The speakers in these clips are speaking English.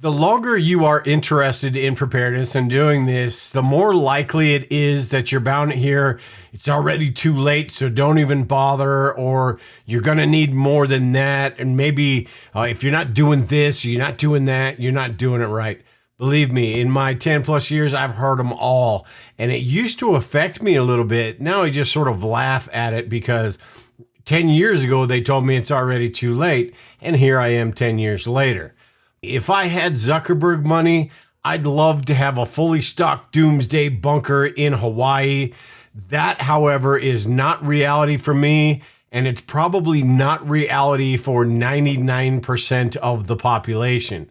The longer you are interested in preparedness and doing this, the more likely it is that you're bound to hear it's already too late, so don't even bother, or you're going to need more than that. And maybe if you're not doing this, you're not doing that, you're not doing it right. Believe me, in my 10 plus years, I've heard them all. And it used to affect me a little bit. Now I just sort of laugh at it because 10 years ago, they told me it's already too late. And here I am 10 years later. If I had Zuckerberg money, I'd love to have a fully stocked doomsday bunker in Hawaii. That, however, is not reality for me, and it's probably not reality for 99% of the population.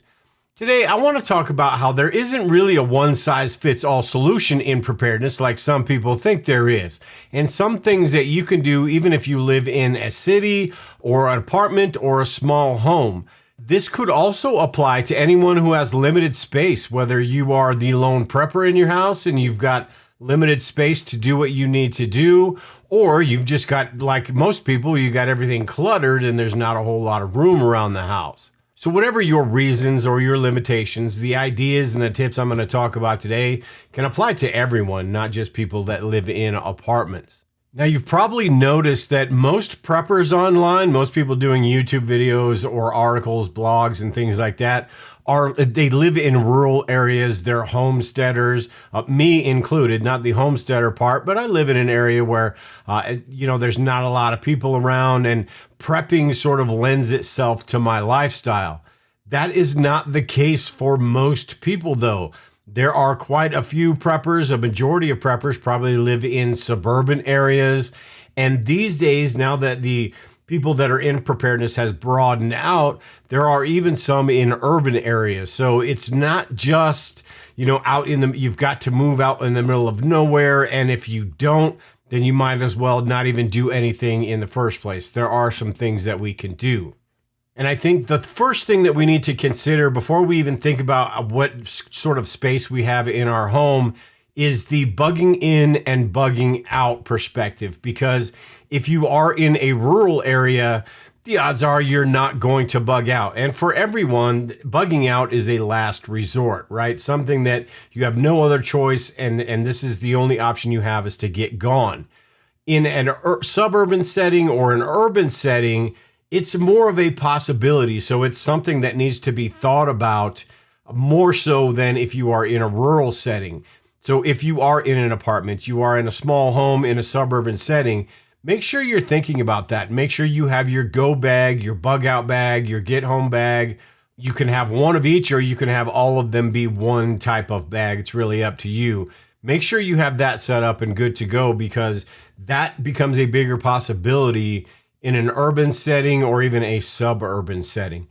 Today, I want to talk about how there isn't really a one-size-fits-all solution in preparedness like some people think there is, and some things that you can do even if you live in a city or an apartment or a small home. This could also apply to anyone who has limited space, whether you are the lone prepper in your house and you've got limited space to do what you need to do, or you've just got, like most people, you got everything cluttered and there's not a whole lot of room around the house. So whatever your reasons or your limitations, the ideas and the tips I'm going to talk about today can apply to everyone, not just people that live in apartments. Now, you've probably noticed that most preppers online, most people doing YouTube videos or articles, blogs, and things like that, they live in rural areas. They're homesteaders, me included, not the homesteader part, but I live in an area where, there's not a lot of people around, and prepping sort of lends itself to my lifestyle. That is not the case for most people, though. There are quite a few preppers. A majority of preppers probably live in suburban areas. And these days, now that the people that are in preparedness has broadened out, there are even some in urban areas. So it's not just, out in you've got to move out in the middle of nowhere. And if you don't, then you might as well not even do anything in the first place. There are some things that we can do. And I think the first thing that we need to consider before we even think about what sort of space we have in our home is the bugging in and bugging out perspective. Because if you are in a rural area, the odds are you're not going to bug out. And for everyone, bugging out is a last resort, right? Something that you have no other choice, and this is the only option you have is to get gone. In a suburban setting or an urban setting, it's more of a possibility. So it's something that needs to be thought about more so than if you are in a rural setting. So if you are in an apartment, you are in a small home in a suburban setting, make sure you're thinking about that. Make sure you have your go bag, your bug out bag, your get home bag. You can have one of each, or you can have all of them be one type of bag. It's really up to you. Make sure you have that set up and good to go, because that becomes a bigger possibility in an urban setting or even a suburban setting.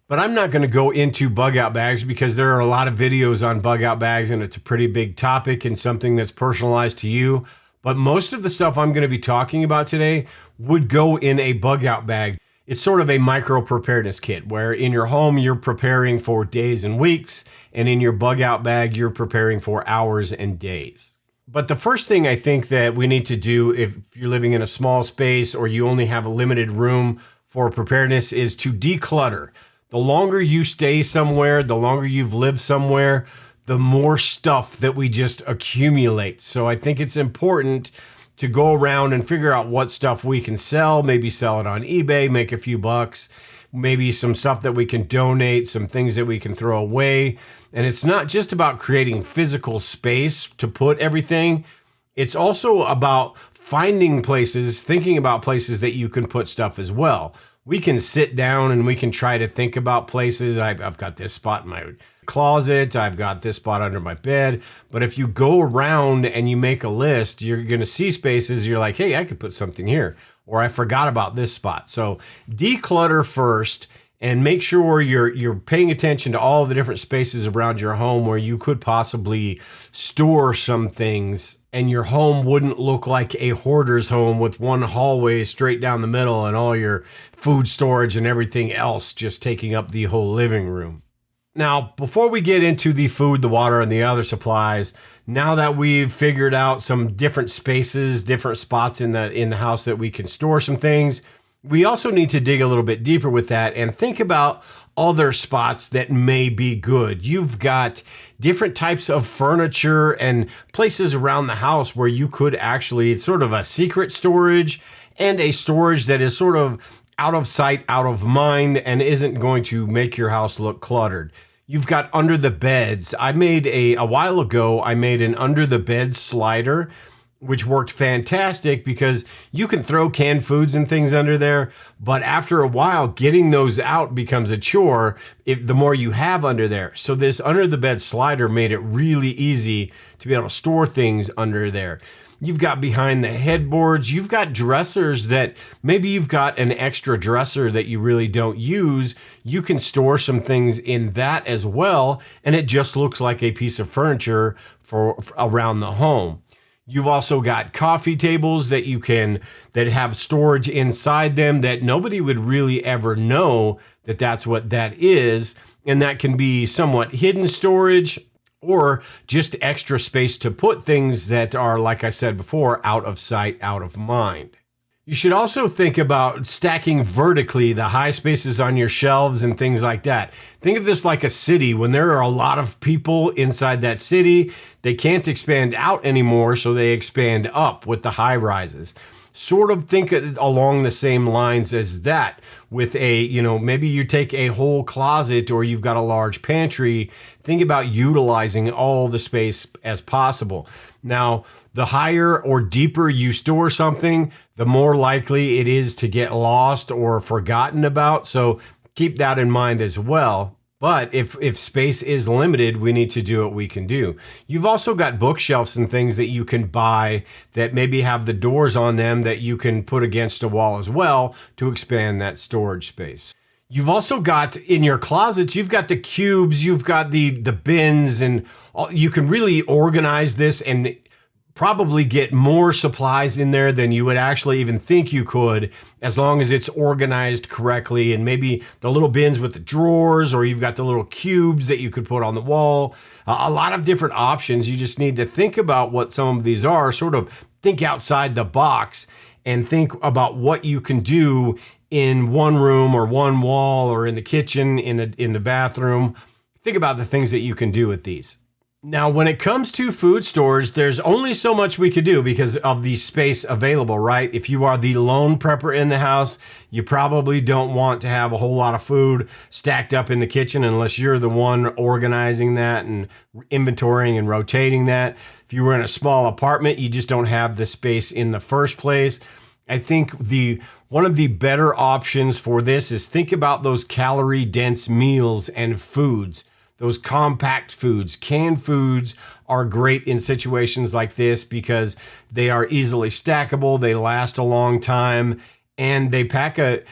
But I'm not going to go into bug out bags because there are a lot of videos on bug out bags, and it's a pretty big topic and something that's personalized to you. But most of the stuff I'm going to be talking about today would go in a bug out bag. It's sort of a micro preparedness kit where in your home you're preparing for days and weeks, and in your bug out bag you're preparing for hours and days. But the first thing I think that we need to do if you're living in a small space or you only have a limited room for preparedness is to declutter. The longer you stay somewhere, the longer you've lived somewhere, the more stuff that we just accumulate. So I think it's important to go around and figure out what stuff we can sell, maybe sell it on eBay, make a few bucks, maybe some stuff that we can donate, some things that we can throw away. And it's not just about creating physical space to put everything. It's also about finding places, thinking about places that you can put stuff as well. We can sit down and we can try to think about places. I've got this spot in my closet. I've got this spot under my bed. But if you go around and you make a list, you're going to see spaces. You're like, hey, I could put something here, or I forgot about this spot. So declutter first. And make sure you're paying attention to all the different spaces around your home where you could possibly store some things, and your home wouldn't look like a hoarder's home with one hallway straight down the middle and all your food storage and everything else just taking up the whole living room. Now, before we get into the food, the water, and the other supplies, now that we've figured out some different spaces, different spots in the house that we can store some things, We also need to dig a little bit deeper with that and think about other spots that may be good. You've got different types of furniture and places around the house where you could actually, it's sort of a secret storage and a storage that is sort of out of sight, out of mind, and isn't going to make your house look cluttered. You've got under the beds. A while ago, I made an under the bed slider, which worked fantastic because you can throw canned foods and things under there, but after a while, getting those out becomes a chore the more you have under there. So this under the bed slider made it really easy to be able to store things under there. You've got behind the headboards, you've got dressers that maybe you've got an extra dresser that you really don't use. You can store some things in that as well, and it just looks like a piece of furniture for around the home. You've also got coffee tables that have storage inside them that nobody would really ever know that that's what that is. And that can be somewhat hidden storage or just extra space to put things that are, like I said before, out of sight, out of mind. You should also think about stacking vertically the high spaces on your shelves and things like that. Think of this like a city. When there are a lot of people inside that city, they can't expand out anymore, so they expand up with the high rises. Sort of think along the same lines as that with maybe you take a whole closet or you've got a large pantry. Think about utilizing all the space as possible. Now, the higher or deeper you store something, the more likely it is to get lost or forgotten about. So keep that in mind as well. But if space is limited, we need to do what we can do. You've also got bookshelves and things that you can buy that maybe have the doors on them that you can put against a wall as well to expand that storage space. You've also got in your closets, you've got the cubes, you've got the bins, and you can really organize this and probably get more supplies in there than you would actually even think you could, as long as it's organized correctly. And maybe the little bins with the drawers, or you've got the little cubes that you could put on the wall. A lot of different options. You just need to think about what some of these are, sort of think outside the box and think about what you can do in one room or one wall or in the kitchen, in the bathroom. Think about the things that you can do with these. Now, when it comes to food storage, there's only so much we could do because of the space available, right? If you are the lone prepper in the house, you probably don't want to have a whole lot of food stacked up in the kitchen unless you're the one organizing that and inventorying and rotating that. If you were in a small apartment, you just don't have the space in the first place. I think one of the better options for this is think about those calorie-dense meals and foods. Those compact foods. Canned foods are great in situations like this because they are easily stackable, they last a long time, and they pack a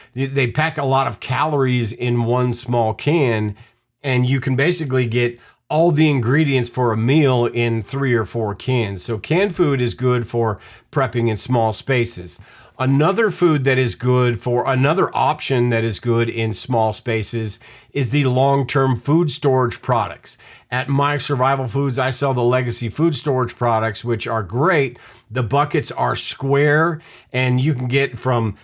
lot of calories in one small can, and you can basically get all the ingredients for a meal in 3 or 4 cans. So canned food is good for prepping in small spaces. Another option that is good in small spaces is the long-term food storage products. At My Survival Foods, I sell the Legacy food storage products, which are great. The buckets are square, and you can get from,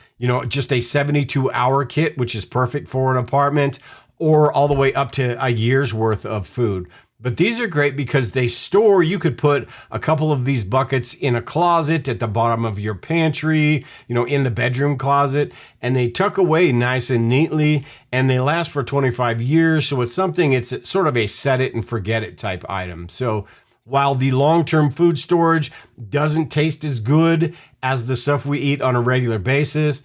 just a 72-hour kit, which is perfect for an apartment, or all the way up to a year's worth of food. But these are great because you could put a couple of these buckets in a closet at the bottom of your pantry, in the bedroom closet, and they tuck away nice and neatly, and they last for 25 years. So it's sort of a set it and forget it type item. So while the long-term food storage doesn't taste as good as the stuff we eat on a regular basis,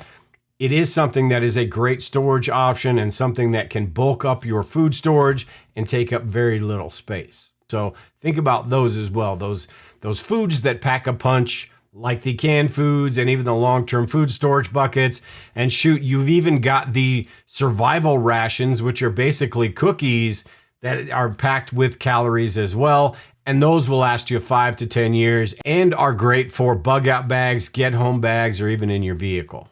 it is something that is a great storage option and something that can bulk up your food storage and take up very little space. So think about those as well. Those foods that pack a punch, like the canned foods and even the long-term food storage buckets. And shoot, you've even got the survival rations, which are basically cookies that are packed with calories as well. And those will last you 5 to 10 years and are great for bug out bags, get home bags, or even in your vehicle.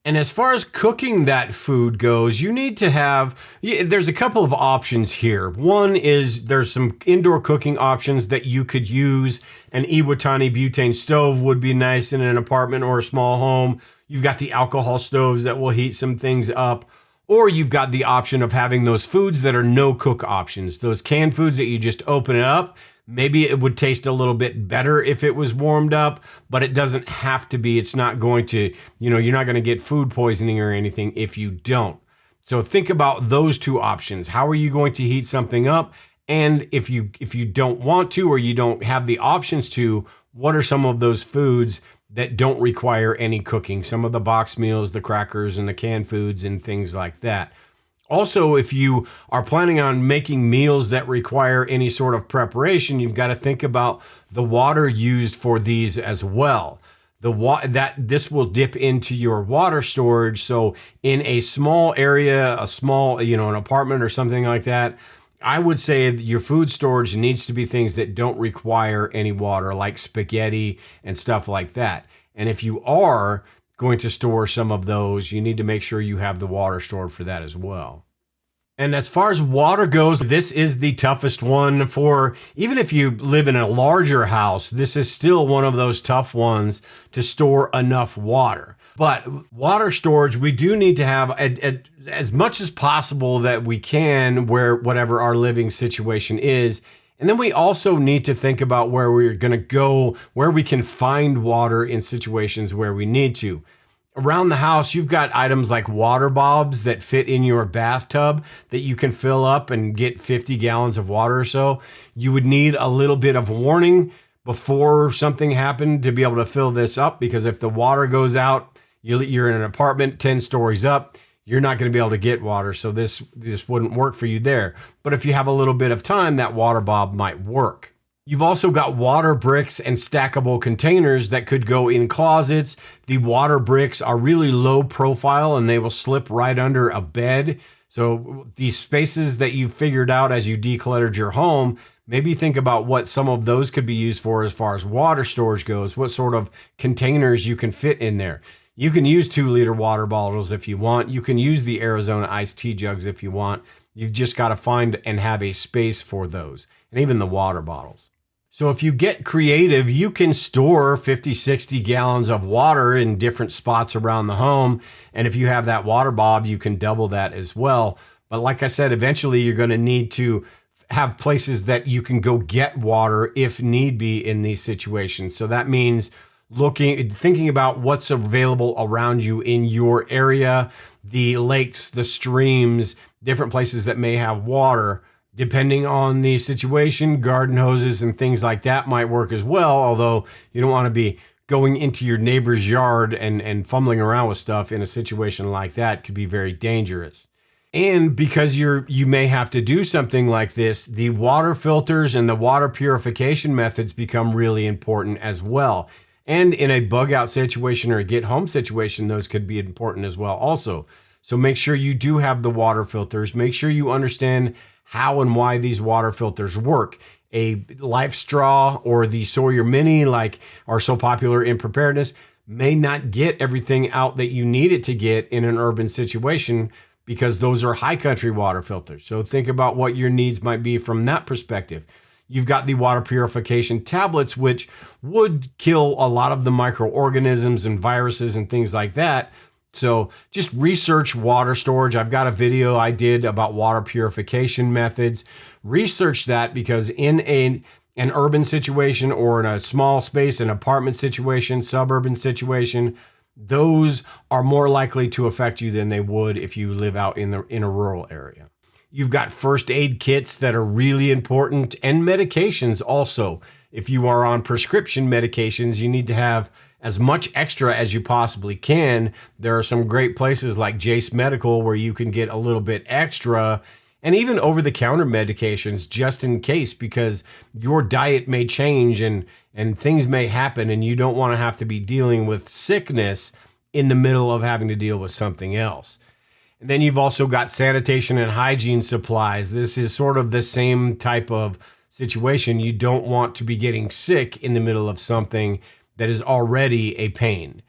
And as far as cooking that food goes, you need to have, there's a couple of options here. One is there's some indoor cooking options that you could use. An Iwatani butane stove would be nice in an apartment or a small home. You've got the alcohol stoves that will heat some things up. Or you've got the option of having those foods that are no cook options, those canned foods that you just open it up. Maybe it would taste a little bit better if it was warmed up, but it doesn't have to be. It's not going to, you're not going to get food poisoning or anything if you don't. So think about those two options. How are you going to heat something up? And if you don't want to, or you don't have the options to, what are some of those foods that don't require any cooking? Some of the box meals, the crackers and the canned foods and things like that. Also, if you are planning on making meals that require any sort of preparation, you've got to think about the water used for these as well. This will dip into your water storage. So in a small area, an apartment or something like that, I would say that your food storage needs to be things that don't require any water, like spaghetti and stuff like that. And if you are going to store some of those, you need to make sure you have the water stored for that as well. And as far as water goes, this is the toughest one for, even if you live in a larger house, this is still one of those tough ones to store enough water. But water storage, we do need to have as much as possible that we can, where whatever our living situation is. And then we also need to think about where we're going to go, where we can find water in situations where we need to. Around the house, you've got items like water bobs that fit in your bathtub that you can fill up and get 50 gallons of water or so. You would need a little bit of warning before something happened to be able to fill this up, because if the water goes out, you're in an apartment 10 stories up, you're not going to be able to get water. So this wouldn't work for you there. But if you have a little bit of time, that water bob might work. You've also got water bricks and stackable containers that could go in closets. The water bricks are really low profile and they will slip right under a bed. So these spaces that you figured out as you decluttered your home, maybe think about what some of those could be used for as far as water storage goes, what sort of containers you can fit in there. You can use 2-liter water bottles if you want. You can use the Arizona iced tea jugs if you want. You've just got to find and have a space for those, and even the water bottles. So if you get creative, you can store 50, 60 gallons of water in different spots around the home. And if you have that water bob, you can double that as well. But like I said, eventually you're going to need to have places that you can go get water if need be in these situations. So that means thinking about what's available around you in your area, the lakes, the streams, different places that may have water. Depending on the situation, garden hoses and things like that might work as well, although you don't want to be going into your neighbor's yard and fumbling around with stuff in a situation like that. Could be very dangerous. And because you may have to do something like this, the water filters and the water purification methods become really important as well. And in a bug out situation or a get home situation, those could be important as well also. So make sure you do have the water filters. Make sure you understand how and why these water filters work. A Life Straw or the Sawyer Mini, like are so popular in preparedness, may not get everything out that you need it to get in an urban situation, because those are high country water filters. So think about what your needs might be from that perspective. You've got the water purification tablets, which would kill a lot of the microorganisms and viruses and things like that. So just research water storage. I've got a video I did about water purification methods. Research that, because in an urban situation or in a small space, an apartment situation, suburban situation, those are more likely to affect you than they would if you live out in a rural area. You've got first aid kits that are really important, and medications also. If you are on prescription medications, you need to have as much extra as you possibly can. There are some great places like Jace Medical where you can get a little bit extra, and even over-the-counter medications just in case, because your diet may change and things may happen and you don't want to have to be dealing with sickness in the middle of having to deal with something else. And then you've also got sanitation and hygiene supplies. This is sort of the same type of situation. You don't want to be getting sick in the middle of something that is already a pain.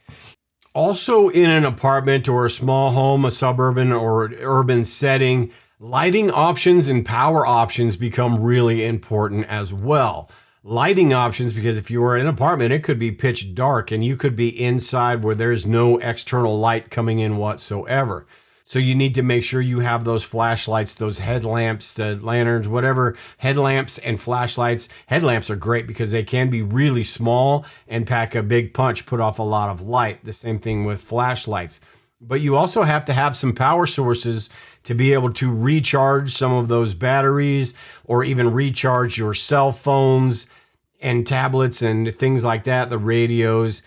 Also, in an apartment or a small home, a suburban or urban setting, lighting options and power options become really important as well. Lighting options, because if you were in an apartment, it could be pitch dark and you could be inside where there's no external light coming in whatsoever. So you need to make sure you have those flashlights, those headlamps, the lanterns, whatever, headlamps and flashlights. Headlamps are great because they can be really small and pack a big punch, put off a lot of light. The same thing with flashlights. But you also have to have some power sources to be able to recharge some of those batteries or even recharge your cell phones and tablets and things like that, the radios.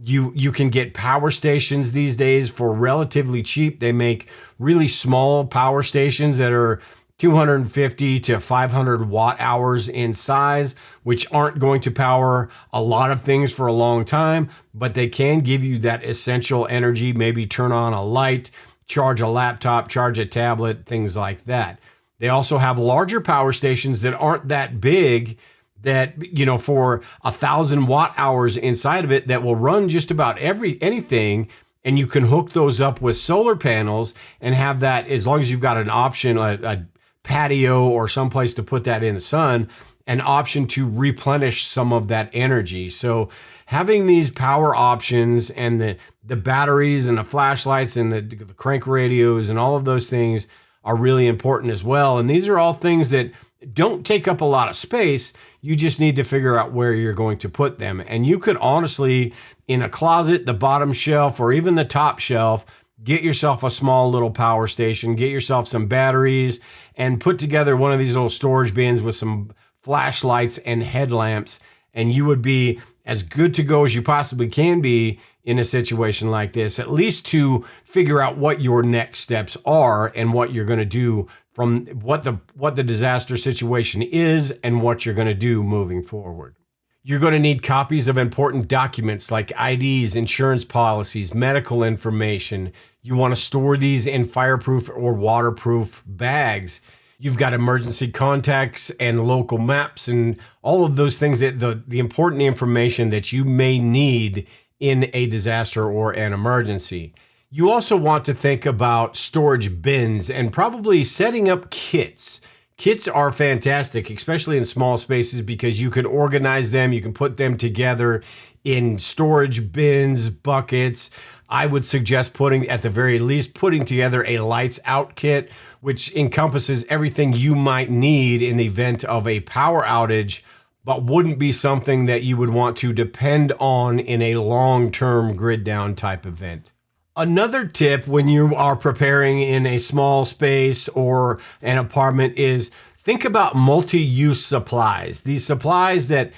You can get power stations these days for relatively cheap. They make really small power stations that are 250 to 500 watt hours in size, which aren't going to power a lot of things for a long time, but they can give you that essential energy, maybe turn on a light, charge a laptop, charge a tablet, things like that. They also have larger power stations that aren't that big, that, you know, for 1,000 watt hours inside of it that will run just about anything. And you can hook those up with solar panels and have that, as long as you've got an option, a patio or someplace to put that in the sun, an option to replenish some of that energy. So having these power options and the batteries and the flashlights and the crank radios and all of those things are really important as well. And these are all things that don't take up a lot of space. You just need to figure out where you're going to put them. And you could honestly, in a closet, the bottom shelf, or even the top shelf, get yourself a small little power station, get yourself some batteries, and put together one of these little storage bins with some flashlights and headlamps. And you would be as good to go as you possibly can be in a situation like this, at least to figure out what your next steps are and what you're going to do from what the disaster situation is and what you're going to do moving forward. You're going to need copies of important documents like IDs, insurance policies, medical information. You want to store these in fireproof or waterproof bags. You've got emergency contacts and local maps and all of those things, that the important information that you may need in a disaster or an emergency. You also want to think about storage bins and probably setting up kits. Kits are fantastic, especially in small spaces, because you can organize them, you can put them together in storage bins, buckets. I would suggest at the very least, putting together a lights out kit, which encompasses everything you might need in the event of a power outage, but wouldn't be something that you would want to depend on in a long-term grid down type event. Another tip when you are preparing in a small space or an apartment is think about multi-use supplies. These supplies that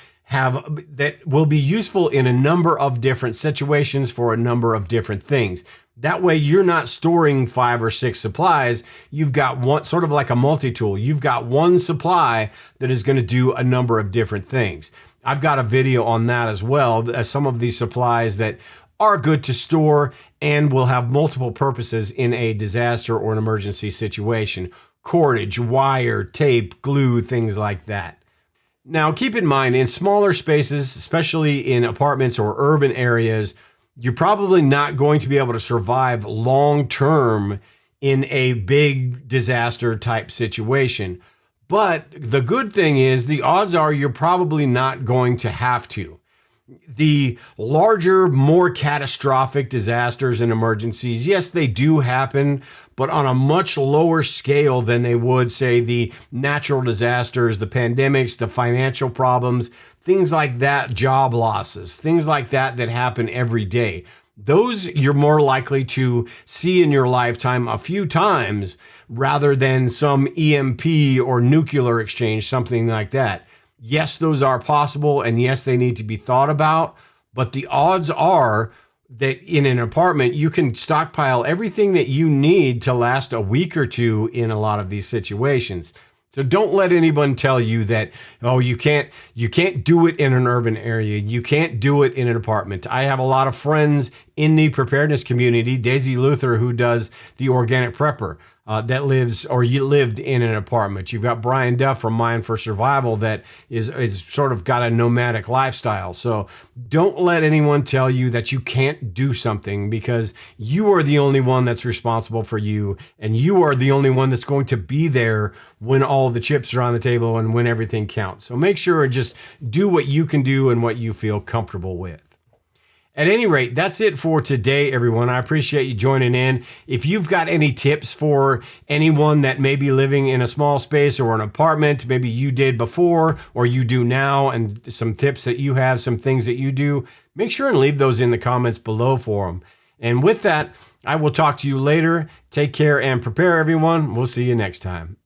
will be useful in a number of different situations for a number of different things. That way you're not storing 5 or 6 supplies. You've got one, sort of like a multi-tool. You've got one supply that is going to do a number of different things. I've got a video on that as well, as some of these supplies that are good to store and will have multiple purposes in a disaster or an emergency situation. Cordage, wire, tape, glue, things like that. Now, keep in mind, in smaller spaces, especially in apartments or urban areas, you're probably not going to be able to survive long-term in a big disaster type situation. But the good thing is, the odds are you're probably not going to have to. The larger, more catastrophic disasters and emergencies, yes, they do happen, but on a much lower scale than they would, say, the natural disasters, the pandemics, the financial problems, things like that, job losses, things like that happen every day. Those you're more likely to see in your lifetime a few times rather than some EMP or nuclear exchange, something like that. Yes, those are possible, and yes, they need to be thought about, but the odds are that in an apartment, you can stockpile everything that you need to last a week or two in a lot of these situations. So don't let anyone tell you that, oh, you can't do it in an urban area. You can't do it in an apartment. I have a lot of friends in the preparedness community, Daisy Luther, who does the Organic Prepper. that lives or you lived in an apartment. You've got Brian Duff from Mind for Survival that is sort of got a nomadic lifestyle. So don't let anyone tell you that you can't do something, because you are the only one that's responsible for you, and you are the only one that's going to be there when all the chips are on the table and when everything counts. So make sure and just do what you can do and what you feel comfortable with. At any rate, that's it for today, everyone. I appreciate you joining in. If you've got any tips for anyone that may be living in a small space or an apartment, maybe you did before or you do now, and some tips that you have, some things that you do, make sure and leave those in the comments below for them. And with that, I will talk to you later. Take care and prepare, everyone. We'll see you next time.